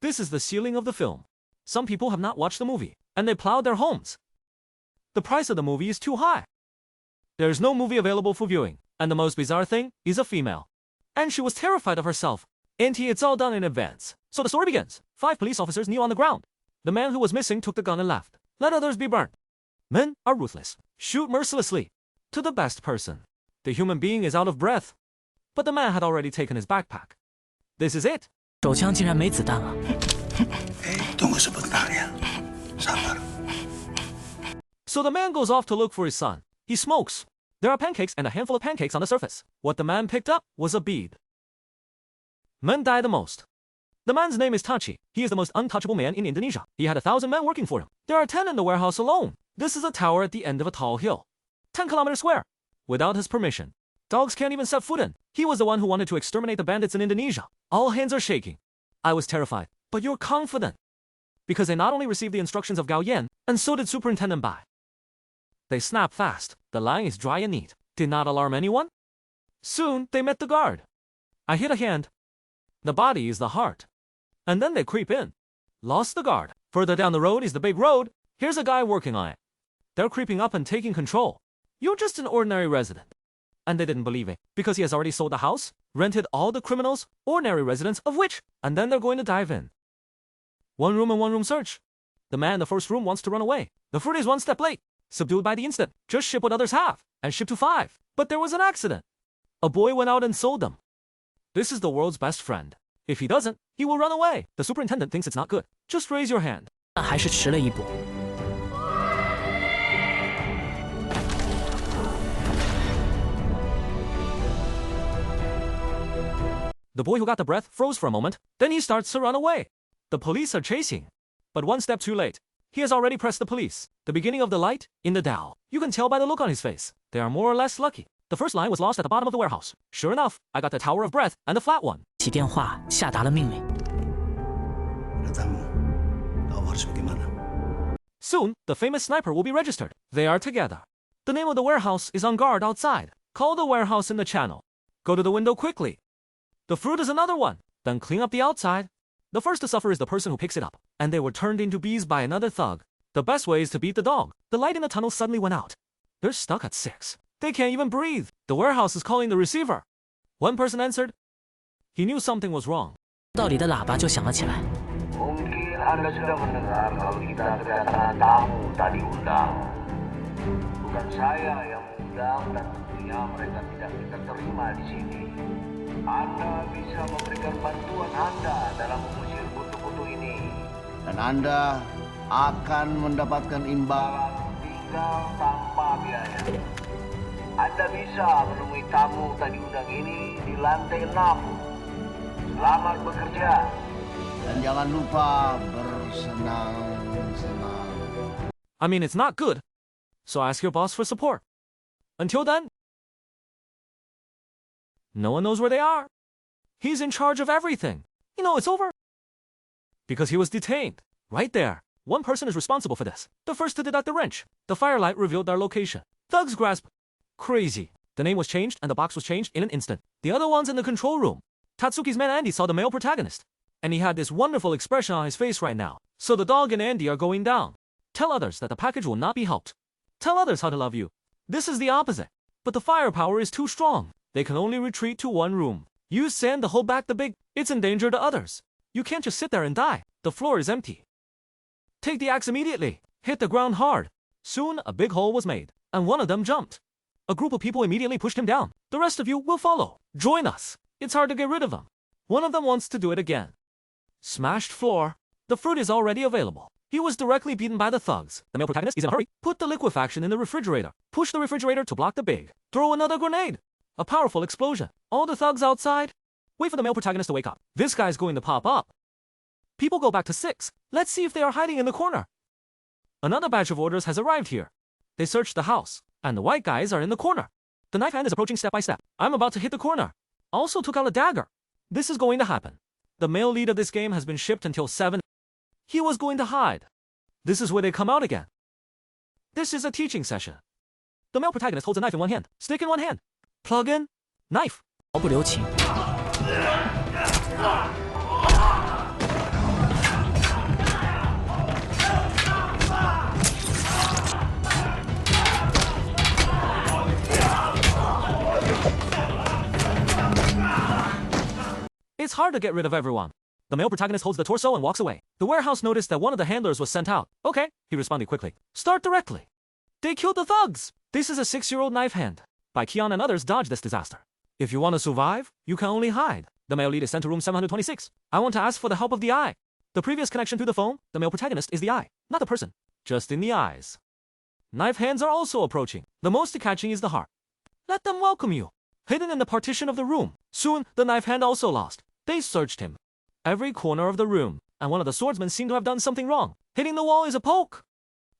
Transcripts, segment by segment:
This is the ceiling of the film. Some people have not watched the movie, and they plowed their homes. The price of the movie is too high. There is no movie available for viewing, and the most bizarre thing is a female. And she was terrified of herself. It's all done in advance. So the story begins. 5 police officers kneel on the ground. The man who was missing took the gun and left. Let others be burnt. Men are ruthless. Shoot mercilessly. To the best person. The human being is out of breath. But the man had already taken his backpack. This is it. 手枪竟然没子弹了。So the man goes off to look for his son. He smokes. There are pancakes and a handful of pancakes on the surface. What the man picked up was a bead. Men die the most. The man's name is Tachi. He is the most untouchable man in Indonesia. He had 1,000 men working for him. There are 10 in the warehouse alone. This is a tower at the end of a tall hill. 10 kilometers square. Without his permission. Dogs can't even set foot in. He was the one who wanted to exterminate the bandits in Indonesia. All hands are shaking. I was terrified. But you're confident. Because they not only received the instructions of Gao Yan, and so did Superintendent Bai. They snap fast. The line is dry and neat. Did not alarm anyone. Soon, they met the guard. I hit a hand. The body is the heart. And then they creep in. Lost the guard. Further down the road is the big road. Here's a guy working on it. They're creeping up and taking control. You're just an ordinary resident. And they didn't believe it, because he has already sold the house, rented all the criminals, ordinary residents of which, and then they're going to dive in. 1 room and 1 room search. The man in the first room wants to run away. The fruit is 1 step late. Subdued by the instant. Just ship what others have, and ship to 5. But there was an accident. A boy went out and sold them. This is the world's best friend. If he doesn't, he will run away. The superintendent thinks it's not good. Just raise your hand. 还是迟了一步。The boy who got the breath froze for a moment, then he starts to run away. The police are chasing. But 1 step too late. He has already pressed the police. The beginning of the light in the Tao. You can tell by the look on his face. They are more or less lucky. The first line was lost at the bottom of the warehouse. Sure enough, I got the tower of breath and the flat one. 起电话下达了命令。 Soon, the famous sniper will be registered. They are together. The name of the warehouse is on guard outside. Call the warehouse in the channel. Go to the window quickly. The fruit is another one. Then clean up the outside. The first to suffer is the person who picks it up. And they were turned into bees by another thug. The best way is to beat the dog. The light in the tunnel suddenly went out. They're stuck at 6. They can't even breathe. The warehouse is calling the receiver. One person answered. He knew something was wrong. 道里的喇叭就响了起来。 Mungkin Anda sudah mendengar kalau kita kedatangan tamu tadi undang. Bukan saya yang mengundang dan tentunya mereka tidak kita terima di sini. Anda bisa memberikan bantuan Anda dalam mengusir kutu-kutu ini. Dan Anda akan mendapatkan imbalan tinggal tanpa biaya. Anda bisa menemui tamu tadi undang ini di lantai 6. Selamat bekerja. Dan jangan lupa bersenang-senang. I mean, it's not good. So ask your boss for support. Until then, no one knows where they are. He's in charge of everything. You know, it's over. Because he was detained. Right there. One person is responsible for this. The first to deduct the wrench. The firelight revealed their location. Thugs grasp. Crazy. The name was changed and the box was changed in an instant. The other one's in the control room. Tatsuki's man Andy saw the male protagonist. And he had this wonderful expression on his face right now. So the dog and Andy are going down. Tell others that the package will not be helped. Tell others how to love you. This is the opposite. But the firepower is too strong. They can only retreat to 1 room. Use sand to hold back the big. It's in danger to others. You can't just sit there and die. The floor is empty. Take the axe immediately. Hit the ground hard. Soon, a big hole was made. And one of them jumped. A group of people immediately pushed him down. The rest of you will follow. Join us. It's hard to get rid of them. One of them wants to do it again. Smashed floor. The fruit is already available. He was directly beaten by the thugs. The male protagonist is in a hurry. Put the liquefaction in the refrigerator. Push the refrigerator to block the big. Throw another grenade. A powerful explosion. All the thugs outside. Wait for the male protagonist to wake up. This guy's going to pop up. People go back to 6. Let's see if they are hiding in the corner. Another batch of orders has arrived here. They searched the house. And the white guys are in the corner. The knife hand is approaching step by step. I'm about to hit the corner. Also took out a dagger. This is going to happen. The male lead of this game has been shipped until 7. He was going to hide. This is where they come out again. This is a teaching session. The male protagonist holds a knife in one hand, stick in one hand. Plug in, knife. 毫不留情。It's hard to get rid of everyone. The male protagonist holds the torso and walks away. The warehouse noticed that one of the handlers was sent out. Okay, he responded quickly. Start directly. They killed the thugs. This is a 6-year-old knife hand. By Keon and others dodged this disaster. If you want to survive, you can only hide. The male lead is sent to room 726. I want to ask for the help of the eye. The previous connection through the phone, the male protagonist is the eye, not the person. Just in the eyes. Knife hands are also approaching. The most catching is the heart. Let them welcome you. Hidden in the partition of the room. Soon, the knife hand also lost. They searched him. Every corner of the room, and one of the swordsmen seemed to have done something wrong. Hitting the wall is a poke.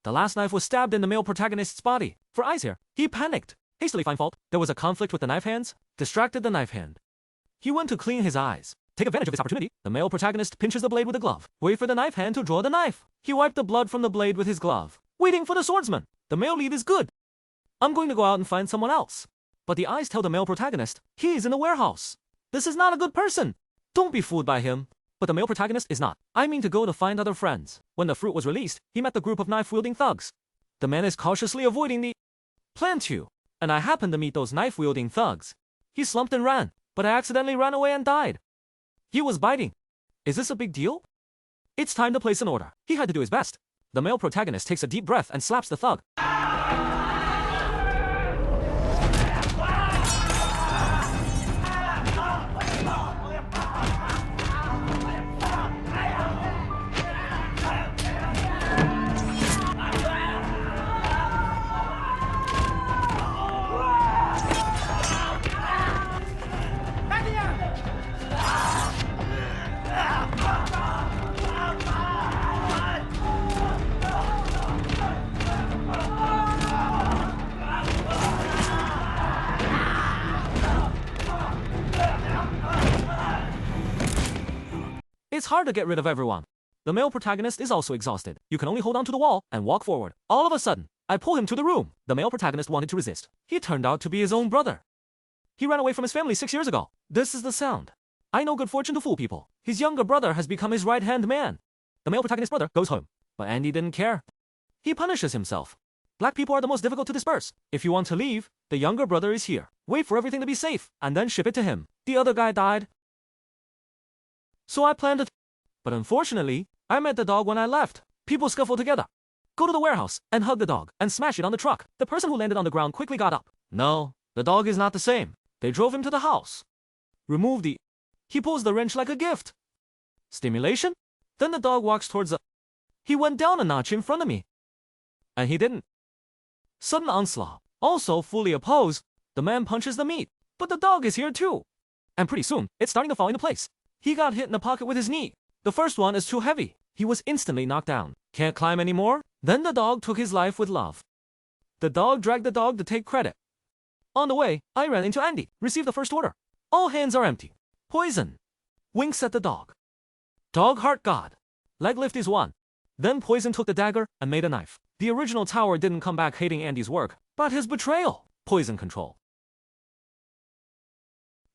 The last knife was stabbed in the male protagonist's body. For eyes here, he panicked. Hastily find fault. There was a conflict with the knife hands. Distracted the knife hand. He went to clean his eyes. Take advantage of this opportunity. The male protagonist pinches the blade with a glove. Wait for the knife hand to draw the knife. He wiped the blood from the blade with his glove. Waiting for the swordsman. The male lead is good. I'm going to go out and find someone else. But the eyes tell the male protagonist, he's in the warehouse. This is not a good person. Don't be fooled by him. But the male protagonist is not. I mean to go to find other friends. When the fruit was released, he met the group of knife-wielding thugs. The man is cautiously avoiding the plan to. And I happened to meet those knife-wielding thugs. He slumped and ran, but I accidentally ran away and died. He was biting. Is this a big deal? It's time to place an order. He had to do his best. The male protagonist takes a deep breath and slaps the thug. It's hard to get rid of everyone. The male protagonist is also exhausted. You can only hold on to the wall and walk forward. All of a sudden, I pull him to the room. The male protagonist wanted to resist. He turned out to be his own brother. He ran away from his family 6 years ago. This is the sound. I know good fortune to fool people. His younger brother has become his right-hand man. The male protagonist's brother goes home. But Andy didn't care. He punishes himself. Black people are the most difficult to disperse. If you want to leave, the younger brother is here. Wait for everything to be safe, and then ship it to him. The other guy died. So I planned it. But unfortunately, I met the dog when I left. People scuffle together. Go to the warehouse and hug the dog and smash it on the truck. The person who landed on the ground quickly got up. No, the dog is not the same. They drove him to the house. Remove the... He pulls the wrench like a gift. Stimulation? Then the dog walks towards the... He went down a notch in front of me. And he didn't. Sudden onslaught. Also fully opposed. The man punches the meat. But the dog is here too. And pretty soon, it's starting to fall into place. He got hit in the pocket with his knee. The first one is too heavy. He was instantly knocked down. Can't climb anymore? Then the dog took his life with love. The dog dragged the dog to take credit. On the way, I ran into Andy. Received the first order. All hands are empty. Poison. Winks at the dog. Dog heart god. Leg lift is one. Then Poison took the dagger and made a knife. The original tower didn't come back hating Andy's work, but his betrayal. Poison control.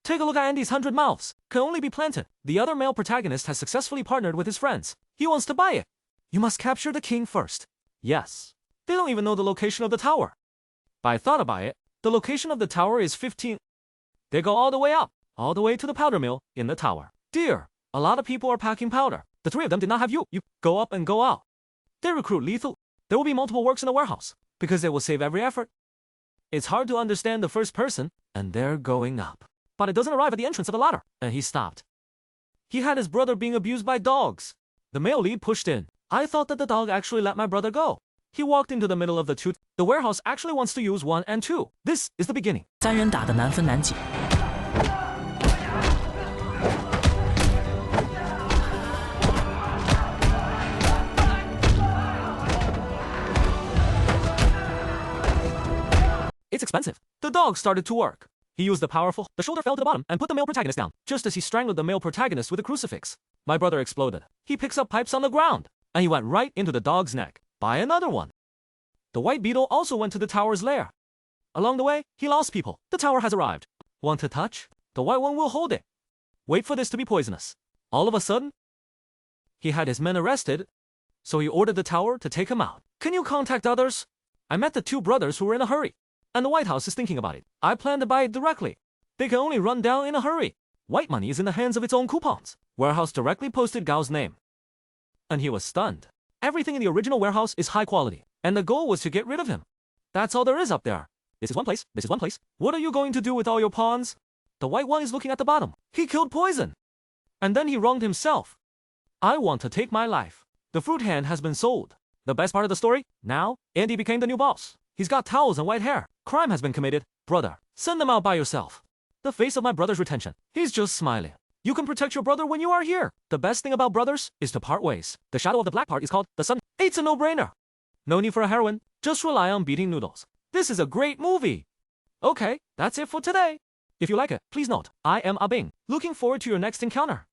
Take a look at Andy's 100 mouths. Can only be planted. The other male protagonist has successfully partnered with his friends. He wants to buy it. You must capture the king first. Yes. They don't even know the location of the tower. But I thought about it. The location of the tower is 15. They go all the way up, all the way to the powder mill in the tower. Dear, a lot of people are packing powder. The three of them did not have you. You go up and go out. They recruit lethal. There will be multiple works in the warehouse, because they will save every effort. It's hard to understand the first person, and they're going up. But it doesn't arrive at the entrance of the ladder, and he stopped. He had his brother being abused by dogs. The male lead pushed in. I thought that the dog actually let my brother go. He walked into the middle of the two. The warehouse actually wants to use 1 and 2. This is the beginning. 3人打得难分难解。 It's expensive. The dog started to work. He used the powerful, the shoulder fell to the bottom and put the male protagonist down, just as he strangled the male protagonist with a crucifix. My brother exploded. He picks up pipes on the ground, and he went right into the dog's neck. Buy another one. The white beetle also went to the tower's lair. Along the way, he lost people. The tower has arrived. Want to touch? The white one will hold it. Wait for this to be poisonous. All of a sudden, he had his men arrested, so he ordered the tower to take him out. Can you contact others? I met the two brothers who were in a hurry. And the White House is thinking about it. I plan to buy it directly. They can only run down in a hurry. White money is in the hands of its own coupons. Warehouse directly posted Gao's name. And he was stunned. Everything in the original warehouse is high quality, and the goal was to get rid of him. That's all there is up there. This is one place, this is one place. What are you going to do with all your pawns? The white one is looking at the bottom. He killed poison. And then he wronged himself. I want to take my life. The fruit hand has been sold. The best part of the story? Now, Andy became the new boss. He's got towels and white hair. Crime has been committed. Brother, send them out by yourself. The face of my brother's retention. He's just smiling. You can protect your brother when you are here. The best thing about brothers is to part ways. The shadow of the black part is called the sun. It's a no-brainer. No need for a heroine. Just rely on beating noodles. This is a great movie. Okay, that's it for today. If you like it, please note, I am Abing. Looking forward to your next encounter.